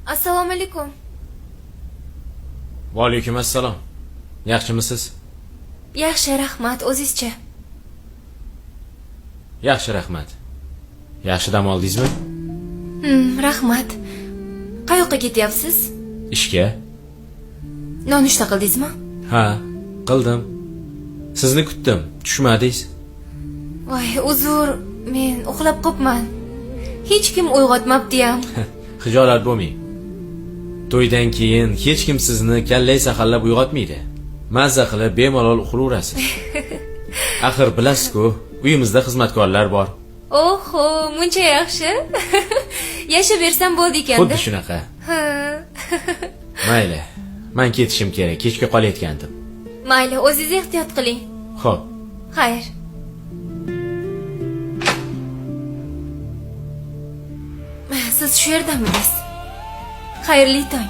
Assalomu alaykum. Va alaykum assalom. Yaxshimisiz? Yaxshi, rahmat. O'zingizchi? Yaxshi, rahmat. Yaxshi dam oldingizmi? Rahmat. Qayoqqa ketyapsiz? Ishga. Nonushta qildingizmi? Ha, qildim. Sizni kutdim, tushmadingiz. Voy, uzr, men uxlab qopman. Hech kim uyg'otmabdi ham. Xijolat bo'lmang. To'ydan keyin hech kim sizni kallay sahallab uyg'otmaydi. Mazza qilib bemalol uxlaverasiz. Axir bilasiz-ku, uyimizda xizmatkorlar bor. Oho, muncha yaxshi. Yashab bersam bo'ldi ekan-da. Xuddi shunaqa. Ha. Mayli, men ketishim kerak, kechga qolayotgandim. Mayli, o'zingiz ehtiyot qiling. Xo'p. Xayr. Siz shu yerdamisiz? Xayrli tong.